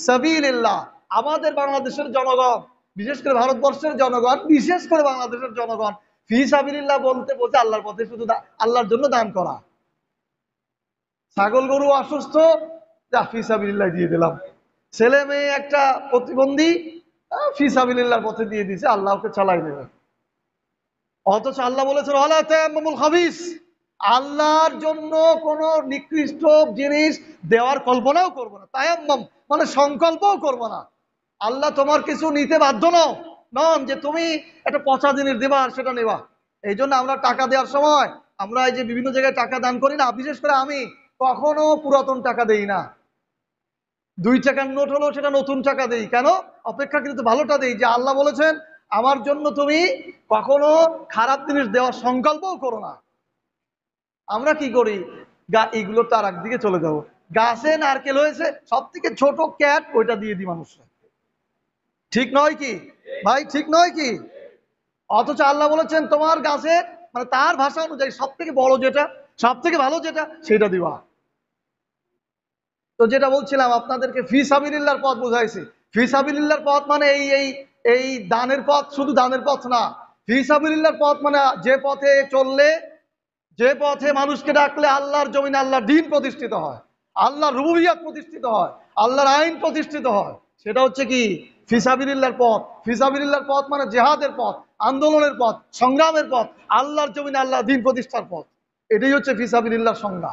Speaker 1: সাবিলিল্লাহ। আমাদের বাংলাদেশের জনগণ, বিশেষ করে ভারতবর্ষের জনগণ, বিশেষ করে বাংলাদেশের জনগণ ফি সাবিলিল্লাহ বলতে বলতে আল্লাহর পথে শুধু আল্লাহর জন্য দান করা। ছাগল গরু অসুস্থ, যা ফি সাবিলিল্লাহ দিয়ে দিলাম। ছেলে মেয়ে একটা প্রতিবন্ধী, ফি সাবিলিল্লাহর পথে দিয়ে দিয়েছে, আল্লাহকে চালাই দেবে। অথচ আল্লাহ বলেছেন ওয়ালা তায়াম্মামুল খাবিস, আল্লাহর জন্য কোন নিকৃষ্ট জিনিস দেওয়ার কল্পনাও করবো না। তায়াম্মাম মানে সংকল্পও করবো না। আল্লাহ তোমার কিছু নিতে বাধ্য নন যে তুমি একটা পচা জিনিস দেবা আর সেটা নেবা। এই জন্য আমরা টাকা দেওয়ার সময়, আমরা এই যে বিভিন্ন জায়গায় টাকা দান করি না, বিশেষ করে আমি কখনো পুরাতন টাকা দেই না। 2 টাকার নোট হলো সেটা নতুন টাকা দেই। কেন? অপেক্ষাকৃত ভালোটা দেই, যে আল্লাহ বলেছেন আমার জন্য তুমি কখনো খারাপ জিনিস দেওয়ার সংকল্পও করো না। আমরা কি করি? এগুলো তার একদিকে চলে যাবো, গাছে নারকেল হয়েছে, সব থেকে ছোট ক্যাট, ওইটা দিয়ে দিই মানুষরা। ঠিক নয় কি ভাই? ঠিক নয় কি? অথচ আল্লাহ বলেছেন তোমার কাছে মানে তার ভাষা অনুযায়ী সব থেকে বড় যেটা, সব থেকে ভালো যেটা, সেটা দিবা। তো যেটা বলছিলাম আপনাদেরকে, ফি সাবিলিল্লাহর পথ বুঝাইছি। ফি সাবিলিল্লাহর পথ মানে এই দানের পথ, শুধু দানের পথ না। ফি সাবিলিল্লাহর পথ মানে যে পথে চললে, যে পথে মানুষকে ডাকলে আল্লাহর জমিনে আল্লাহর দ্বীন প্রতিষ্ঠিত হয়, আল্লাহর রুবুবিয়্যাত প্রতিষ্ঠিত হয়, আল্লাহর আইন প্রতিষ্ঠিত হয়, সেটা হচ্ছে কি ফিসাবিলিল্লাহর পথ। ফিসাবিলিল্লাহর পথ মানে জেহাদের পথ, আন্দোলনের পথ, সংগ্রামের পথ, আল্লাহর জমিনে আল্লাহর দ্বীন প্রতিষ্ঠার পথ। এটাই হচ্ছে ফিসাবিলিল্লাহর সংজ্ঞা।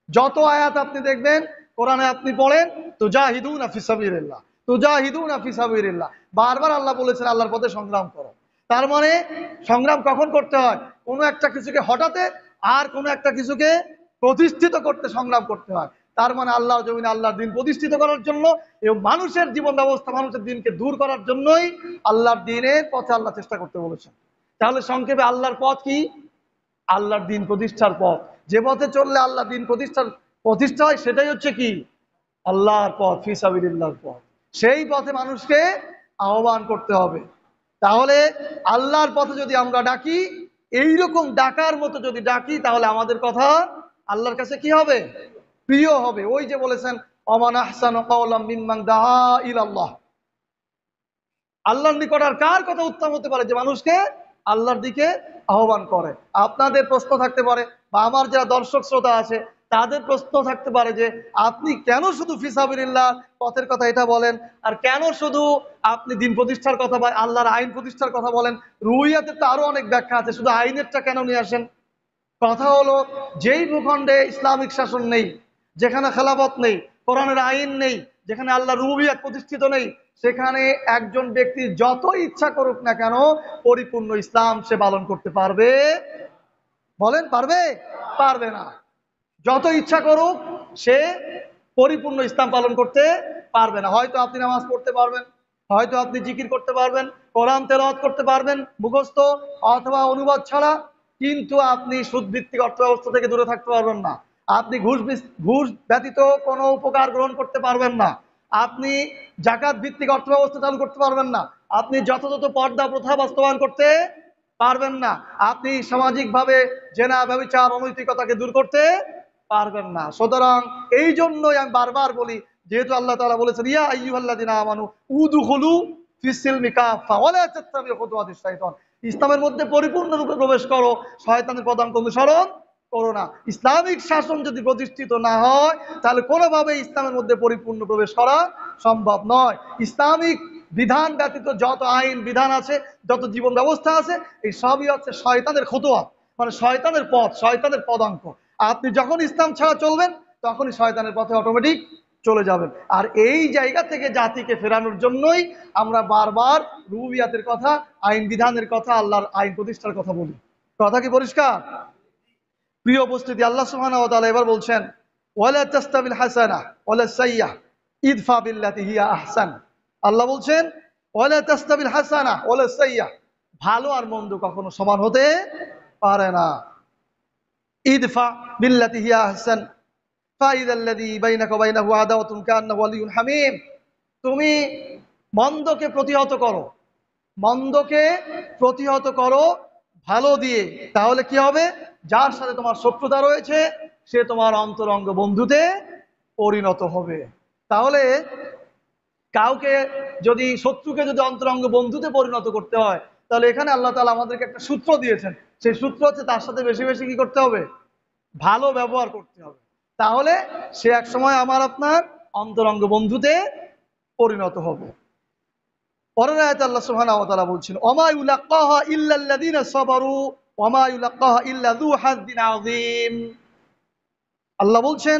Speaker 1: যত আয়াত আপনি দেখবেন কোরআনে আপনি পড়েন, তুজাহিদুনা ফি সাবিলিল্লাহ, তুজাহিদুনা ফি সাবিলিল্লাহ, বারবার আল্লাহ বলেছেন আল্লাহর পথে সংগ্রাম করো। তার মানে সংগ্রাম কখন করতে হয়? কোনো একটা কিছুকে হটাতে আর কোনো একটা কিছুকে প্রতিষ্ঠিত করতে সংগ্রাম করতে হয়। তার মানে আল্লাহর জমিনে আল্লাহর দ্বীন প্রতিষ্ঠিত করার জন্য এবং মানুষের জীবন ব্যবস্থা, মানুষের দ্বীনকে দূর করার জন্যই আল্লাহর দ্বীনের পথে আল্লাহ চেষ্টা করতে বলেছেন। তাহলে সংক্ষেপে আল্লাহর পথ কি? আল্লাহর দ্বীন প্রতিষ্ঠার পথ। যে পথে চললে আল্লাহ দ্বীন প্রতিষ্ঠা হয় সেটাই হচ্ছে কি? আল্লাহর পথ, ফি সাবিলিল্লাহর পথ। সেই পথে মানুষকে আহ্বান করতে হবে। তাহলে আল্লাহর পথে যদি আমরা ডাকি, এইরকম ডাকার মতো যদি ডাকি, তাহলে আমাদের কথা আল্লাহর কাছে কি হবে? প্রিয় হবে। ওই যে বলেছেন অমান আহসানু কাওলাম মিম্মান দাআ ইলাল্লাহ, আল্লাহর নিকট আর কার কথা উত্তম হতে পারে যে মানুষকে আল্লাহর দিকে আহ্বান করে। আপনাদের প্রশ্ন থাকতে পারে বা আমার যারা দর্শক শ্রোতা আছে তাদের প্রশ্ন থাকতে পারে যে আপনি কেন শুধু ফিসাবিলিল্লাহ পথের কথা এটা বলেন, আর কেন শুধু আপনি দিন প্রতিষ্ঠার কথা বা আল্লাহর আইন প্রতিষ্ঠার কথা বলেন? রুইয়াতে তো আরো অনেক ব্যাখ্যা আছে, শুধু আইনেরটা কেন নিয়ে আসেন? কথা হলো, যেই ভূখণ্ডে ইসলামিক শাসন নেই, যেখানে খেলাফত নেই, কোরআনের আইন নেই, যেখানে আল্লাহ রুবুবিয়্যাত প্রতিষ্ঠিত নেই, সেখানে একজন ব্যক্তি যত ইচ্ছা করুক না কেন পরিপূর্ণ ইসলাম সে পালন করতে পারবে? বলেন পারবে? পারবে না। যত ইচ্ছা করুক সে পরিপূর্ণ ইসলাম পালন করতে পারবে না। হয়তো আপনি নামাজ পড়তে পারবেন, হয়তো আপনি জিকির করতে পারবেন, কোরআন তেলাওয়াত করতে পারবেন মুখস্থ অথবা অনুবাদ ছাড়া, কিন্তু আপনি সুদভিত্তিক অর্থ ব্যবস্থা থেকে দূরে থাকতে পারবেন না। আপনি ঘুষ ব্যতীত কোনো উপকার গ্রহণ করতে পারবেন না। আপনি জাকাত ভিত্তিক অর্থ ব্যবস্থা চালু করতে পারবেন না। আপনি যথাযথ পর্দা প্রথা বাস্তবায়ন করতে পারবেন না। আপনি সামাজিকভাবে জেনা ব্যভিচার অনৈতিকতাকে দূর করতে পারবেন না। সুতরাং এই জন্যই আমি বারবার বলি, যেহেতু আল্লাহ তাআলা বলেছেন ইয়া আইয়ুহাল্লাযিনা আমানু উদখুলু ফিস-সিলমি কাফা ওয়া লা তাত্তাবিউ খুতুওয়াতিশ শাইতান, ইসলামের মধ্যে পরিপূর্ণরূপে প্রবেশ করো, শয়তানের পদাঙ্ক অনুসরণ করো না। ইসলামিক শাসন যদি প্রতিষ্ঠিত না হয় তাহলে কোনোভাবেই ইসলামের মধ্যে পরিপূর্ণ প্রবেশ করা সম্ভব নয়। ইসলামিক বিধান ব্যতীত যত আইন বিধান আছে, যত জীবন ব্যবস্থা আছে, এই সবই হচ্ছে শয়তানের খুতুওয়াত, মানে শয়তানের পথ, শয়তানের পদাঙ্ক। আপনি যখন ইসলাম ছাড়া চলবেন তখনই শয়তানের পথে অটোমেটিক চলে যাবেন। আর এই জায়গা থেকে জাতিকে ফেরানোর জন্যই আমরা বারবার রুবিয়াতের কথা, আইন বিধানের কথা, আল্লাহর আইন প্রতিষ্ঠার কথা বলি। কথা কি পরিষ্কার? প্রিয় উপস্থিতি, আল্লাহ সুবহানাহু ওয়া তাআলা এবার বলছেন ওয়ালা তাস্তাবিল হাসানাহ ওয়ালা সাইয়্যাহ ইদফা বিল্লাতি হিয়া আহসান। আল্লাহ বলছেন ওয়ালা তাস্তাবিল হাসানাহ ওয়ালা সাইয়্যাহ, ভালো আর মন্দ কখনো সমান হতে পারে না। ইদফা বিল্লাতি হিয়া আহসান ফাইদাল্লাযী বাইনাকা ওয়া বাইনাহু আদাওয়াতুন কান্নাহু ওয়ালিয়্যুন হামীম, তুমি মন্দকে প্রতিহত করো, মন্দকে প্রতিহত করো ভালো দিয়ে, তাহলে কি হবে? যার সাথে তোমার শত্রুতা রয়েছে সে তোমার অন্তরঙ্গ বন্ধুতে পরিণত হবে। তাহলে কাউকে যদি, শত্রুকে যদি অন্তরঙ্গ বন্ধুতে পরিণত করতে হয়, তাহলে এখানে আল্লাহ তাআলা আমাদেরকে একটা সূত্র দিয়েছেন। সেই সূত্র হচ্ছে তার সাথে বেশি বেশি কি করতে হবে? ভালো ব্যবহার করতে হবে। তাহলে সে এক সময় আমার আপনার অন্তরঙ্গ বন্ধুতে পরিণত হবে। পরের আয়াতে আল্লাহ সুবহানাহু ওয়া তাআলা বলছেন ওমা ইউলাক্কাহা ইল্লাল্লাযীনা সাবারু ওমা ইউলাক্কাহা ইল্লা যু হাযযিন আযীম। আল্লাহ বলছেন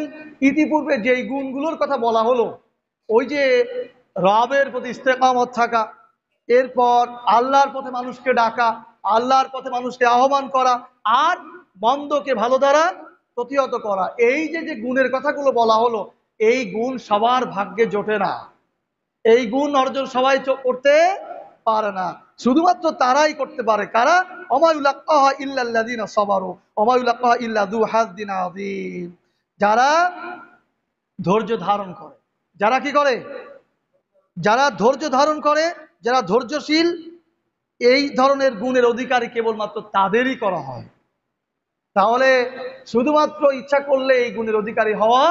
Speaker 1: ইতিপূর্বে যেই গুণগুলোর কথা বলা হলো, ওই যে রবের প্রতি ইস্তেকামত থাকা, এরপর আল্লাহর পথে মানুষকে ডাকা, আল্লাহর পথে মানুষকে আহ্বান করা, আর মন্দকে ভালো দ্বারা প্রতিহত করা, এই যে যে গুণের কথাগুলো বলা হলো, এই গুণ সবার ভাগ্যে জোটে না। এই গুণ অর্জন সবাই করতে পারে না, শুধুমাত্র তারাই করতে পারে। কারা? ওমায়ুলাক্কাহা ইল্লাল্লাযীনা সাবারু ওমায়ুলাক্কাহা ইল্লা যু হাযযিন আযীম, যারা ধৈর্য ধারণ করে। যারা কি করে? যারা ধৈর্য ধারণ করে, যারা ধৈর্যশীল, এই ধরনের গুণের অধিকারী কেবলমাত্র তাদেরই করা হয়। তাহলে শুধুমাত্র ইচ্ছা করলে এই গুণের অধিকারী হওয়া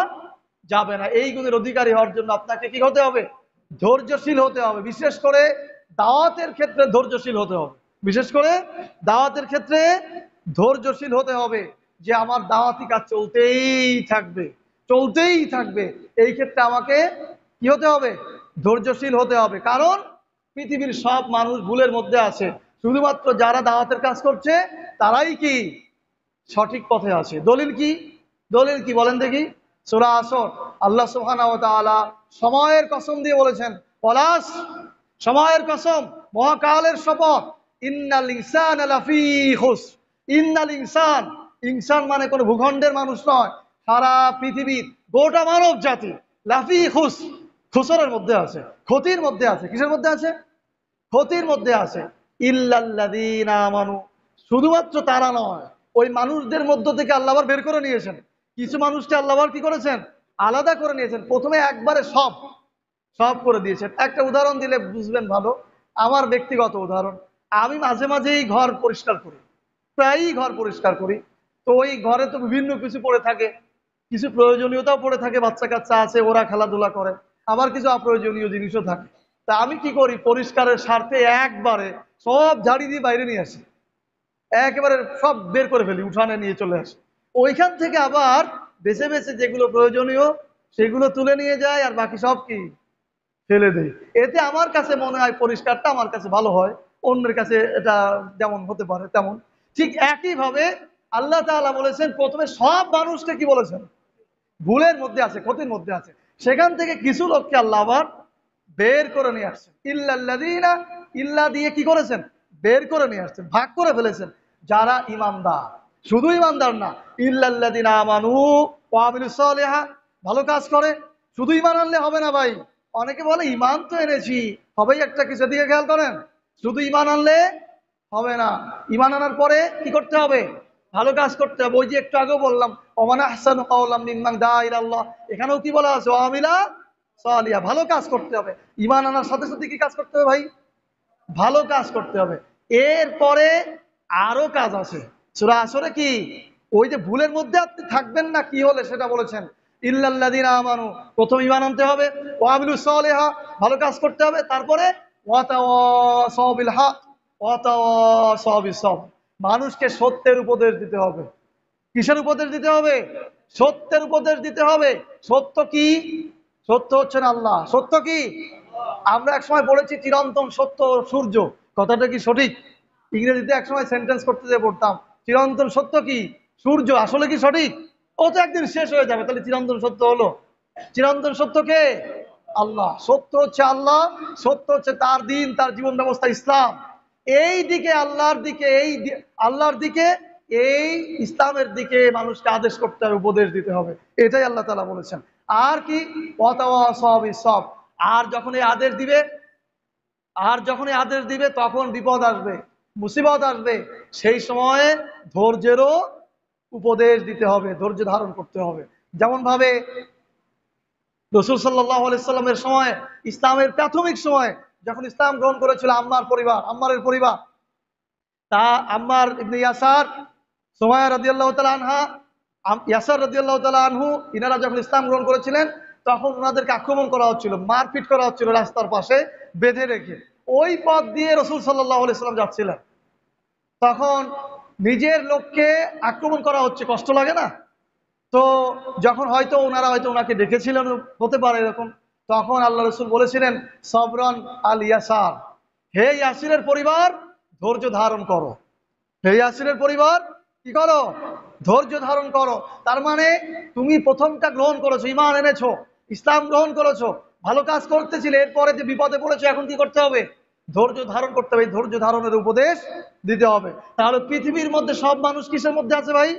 Speaker 1: যাবে না। এই গুণের অধিকারী হওয়ার জন্য আপনাকে কি হতে হবে? ধৈর্যশীল হতে হবে। বিশেষ করে দাওয়াতের ক্ষেত্রে ধৈর্যশীল হতে হবে। বিশেষ করে দাওয়াতের ক্ষেত্রে ধৈর্যশীল হতে হবে, যে আমার দাওয়াতি কাজ চলতেই থাকবে, চলতেই থাকবে। এই ক্ষেত্রে আমাকে কি হতে হবে? ধৈর্যশীল হতে হবে। কারণ পৃথিবীর সব মানুষ ভুলের মধ্যে আছে, শুধুমাত্র যারা দাওয়াতের কাজ করছে তারাই কি সঠিক পথে আছে। দলিল কি? দলিল কি বলেন দেখি? সূরা আসর, আল্লাহ সুবহানাহু ওয়া তাআলা সময়ের কসম দিয়ে বলেছেন, পলাশ, সময়ের কসম, মহাকালের শপথ, ইন্নাল ইনসানা লাফি খুসর। ইন্নাল ইনসান, ইনসান মানে কোনো ভূখণ্ডের মানুষ নয়, সারা পৃথিবীর গোটা মানব জাতি লাফি খুসর, খুসরের মধ্যে আছে, ক্ষতির মধ্যে আছে। কিসের মধ্যে আছে? ক্ষতির মধ্যে আছে। ইল্লাল্লাযীনা আমানু, শুধুমাত্র তারা নয়, ওই মানুষদের মধ্য থেকে আল্লাহ আবার বের করে নিয়েছেন। কিছু মানুষকে আল্লাহ আবার কি করেছেন? আলাদা করে নিয়েছেন। প্রথমে একবারে সব সব করে দিয়েছেন। একটা উদাহরণ দিলে বুঝবেন ভালো। আমার ব্যক্তিগত উদাহরণ, আমি মাঝে মাঝেই ঘর পরিষ্কার করি, প্রায়ই ঘর পরিষ্কার করি। তো ওই ঘরে তো বিভিন্ন কিছু পড়ে থাকে, কিছু প্রয়োজনীয়তাও পড়ে থাকে, বাচ্চা কাচ্চা আছে, ওরা খেলাধুলা করে, আবার কিছু অপ্রয়োজনীয় জিনিসও থাকে। তা আমি কি করি? পরিষ্কারের স্বার্থে একবারে সব ঝাড়ি দিয়ে বাইরে নিয়ে আসি, একেবারে সব বের করে ফেলি, উঠানে নিয়ে চলে আসি। ওইখান থেকে আবার বেছে বেছে যেগুলো প্রয়োজনীয় সেগুলো তুলে নিয়ে যায়, আর বাকি সব কি ফেলে দেই। এতে আমার কাছে মনে হয় পরিষ্কারটা আমার কাছে ভালো হয়, অন্যের কাছে এটা যেমন হতে পারে তেমন। ঠিক একইভাবে আল্লাহ তাআলা বলেছেন, প্রথমে সব মানুষকে কি বলেছেন? ভুলের মধ্যে আছে, ক্ষতির মধ্যে আছে। সেখান থেকে কিছু লোককে আল্লাহ আবার বের করে নিয়ে আসছেন। ইল্লাল্লাযীনা, ইল্লা দিয়ে কি করেছেন? বের করে নিয়ে আসছেন, ভাগ করে ফেলেছেন। যারা ইমানদার, শুধু ইমানদার না, ইল্লাল্লাযীনা আমানু ওয়া আমিলুস সালিহাত, ভালো কাজ করে। শুধু ইমান আনলে হবে না ভাই। অনেকে বলে ইমান তো এনেছি, হবেই একটা কিছু, দিকে খেয়াল করেন। শুধু ইমান আনলে হবে না, ইমান আনার পরে কি করতে হবে? ভালো কাজ করতে হবে। ওই যে একটু আগেও বললাম, ওমান আহসানু কাওলাম মিম্মান দাআ ইলাল্লাহ, এখানেও কি বলা আছে? ওয়া আমিলা সালিহা, ভালো কাজ করতে হবে। ইমান আনার সাথে সাথে কি কাজ করতে হবে ভাই? ভালো কাজ করতে হবে। এরপরে আরো কাজ আছে। সূরা আসরে কি ওই যে ভুলের মধ্যে আপনি থাকবেন না, কি হলে সেটা বলেছেন, ইল্লাল্লাযীনা আমানু, প্রথম ঈমান আনতে হবে, ওয়া আমিলুস সালিহা, ভালো কাজ করতে হবে, তারপরে ওয়া তাওয়াসাউ বিল হক ওয়া তাওয়াসাউ বিস সবর, মানুষকে সত্যের উপদেশ দিতে হবে। কিসের উপদেশ দিতে হবে? সত্যের উপদেশ দিতে হবে। সত্য কি? সত্য হচ্ছেন আল্লাহ। সত্য কি? আমরা একসময় পড়েছি চিরন্তন সত্য সূর্য, কথাটা কি সঠিক? ইংরেজিতে একসময় সেন্টেন্স করতে যেয়ে পড়তাম, চিরন্তন সত্য কি? সূর্য। আসলে কি সঠিক? ও তো একদিন শেষ হয়ে যাবে, তাহলে চিরন্তন সত্য হলো? চিরন্তন সত্য কে? আল্লাহ। সত্য হচ্ছে আল্লাহ, সত্য হচ্ছে তার দিন, তার জীবন ব্যবস্থা ইসলাম। এই দিকে আল্লাহর দিকে, আল্লাহর দিকে, এই ইসলামের দিকে মানুষকে আদেশ করতে হবে, উপদেশ দিতে হবে। এটাই আল্লাহ তাআলা বলেছেন। আর কি? ওয়াতাওয়াসাউ বিস-সবর। আর যখন এই আদেশ দিবে, তখন বিপদ আসবে, মুসিবত আসবে, সেই সময়ে ধৈর্যেরও উপদেশ দিতে হবে, ধৈর্য ধারণ করতে হবে। যেমন ভাবে রাসূল সাল্লাল্লাহু আলাইহি সাল্লামের সময়, ইসলামের প্রাথমিক সময় যখন ইসলাম গ্রহণ করেছিল আম্মারের পরিবার, তা আম্মার ইবনে ইয়াসার, সুমাইয়া রাদিয়াল্লাহু তাআলা আনহা, ইয়াসার রাদিয়াল্লাহু তাআলা আনহু, ইনারা যখন ইসলাম গ্রহণ করেছিলেন তখন ওনাদেরকে আক্রমণ করা হচ্ছিল, মারপিট করা হচ্ছিল রাস্তার পাশে বেঁধে রেখে। ওই পথ দিয়ে রাসূল সাল্লাল্লাহু আলাইহি সাল্লাম যাচ্ছিলেন, তখন নিজের লোককে আক্রমণ করা হচ্ছে, কষ্ট লাগে না? তো যখন হয়তো ওনারা হয়তো ওনাকে দেখেছিলেন, হতে পারে এরকম, তখন আল্লাহ রসুল বলেছিলেন, সবরন আল ইয়াসার, হে ইয়াসিরের পরিবার, ধৈর্য ধারণ করো। হে ইয়াসিরের পরিবার, কি করো? ধৈর্য ধারণ করো। তার মানে তুমি প্রথমটা গ্রহণ করেছো, ঈমান এনেছো, ইসলাম গ্রহণ করেছো, ভালো কাজ করতেছিলে, এরপরে যে বিপদে পড়েছো, এখন কি করতে হবে? ধৈর্য ধারণ করতে হবে। ধৈর্য ধারণের উপদেশ দিতে হবে। তাহলে পৃথিবীর মধ্যে সব মানুষ কিসের মধ্যে আছে ভাই?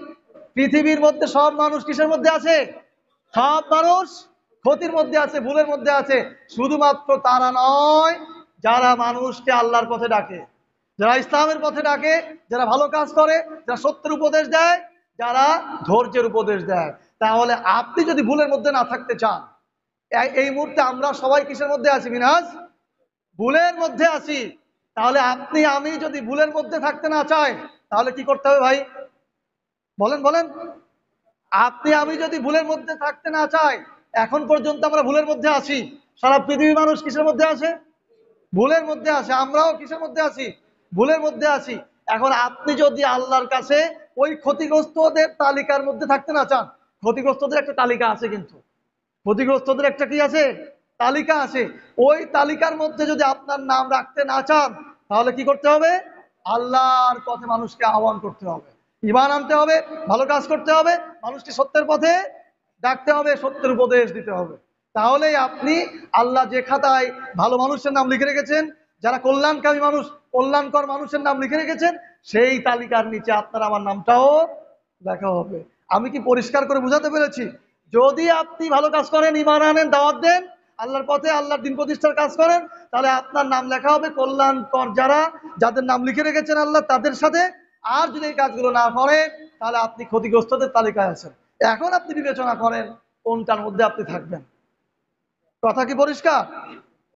Speaker 1: পৃথিবীর মধ্যে সব মানুষ কিসের মধ্যে আছে? সব মানুষ ক্ষতির মধ্যে আছে, ভুলের মধ্যে আছে। শুধুমাত্র তারা নয়, যারা মানুষকে আল্লাহর পথে ডাকে, যারা ইসলামের পথে ডাকে, যারা ভালো কাজ করে, যারা সত্যের উপদেশ দেয়, যারা ধৈর্যের উপদেশ দেয়। তাহলে আপনি যদি ভুলের মধ্যে না থাকতে চান, এই মুহূর্তে আমরা সবাই কিসের মধ্যে আছি মিনহাজ? ভুলের মধ্যে আছি। তাহলে আপনি আমি যদি ভুলের মধ্যে থাকতে না চাই তাহলে কি করতে হবে ভাই? বলেন বলেন। আপনি আমি যদি ভুলের মধ্যে থাকতে না চাই, এখন পর্যন্ত আমরা ভুলের মধ্যে আছি। সারা পৃথিবীর মানুষ কিসের মধ্যে আছে? ভুলের মধ্যে আছে। আমরাও কিসের মধ্যে আছি? ভুলের মধ্যে আছি। এখন আপনি যদি আল্লাহর কাছে ওই ক্ষতিগ্রস্তদের তালিকার মধ্যে থাকতে না চান, ক্ষতিগ্রস্তদের একটা তালিকা আছে, কিন্তু ক্ষতিগ্রস্তদের একটা কি আছে? তালিকা আছে। ওই তালিকার মধ্যে যদি আপনার নাম রাখতে না চান, তাহলে কি করতে হবে? আল্লাহর পথে মানুষকে আহ্বান করতে হবে, ঈমান আনতে হবে, ভালো কাজ করতে হবে, মানুষকে সত্যের পথে ডাকতে হবে, সত্যের উপদেশ দিতে হবে। তাহলেই আপনি আল্লাহ যে খাতায় ভালো মানুষের নাম লিখে রেখেছেন, যারা কল্যাণকামী মানুষ, কল্যাণকর মানুষের নাম লিখে রেখেছেন, সেই তালিকার নিচে আপনার আমার নামটাও লেখা হবে। আমি কি পরিষ্কার করে বুঝাতে পেরেছি? যদি আপনি ভালো কাজ করেন, ঈমান আনেন, দাওয়াত দেন, আল্লাহর পথে আল্লাহর দিন প্রতিষ্ঠার কাজ করেন, তাহলে আপনার নাম লেখা হবে কল্যাণকর যারা, যাদের নাম লিখে রেখেছেন আল্লাহ তাদের সাথে। আর যদি এই কাজগুলো না করেন, তাহলে আপনি ক্ষতিগ্রস্তদের তালিকায় আছেন। এখন আপনি বিবেচনা করেন কোনটার মধ্যে আপনি থাকবেন। কথা কি পরিষ্কার?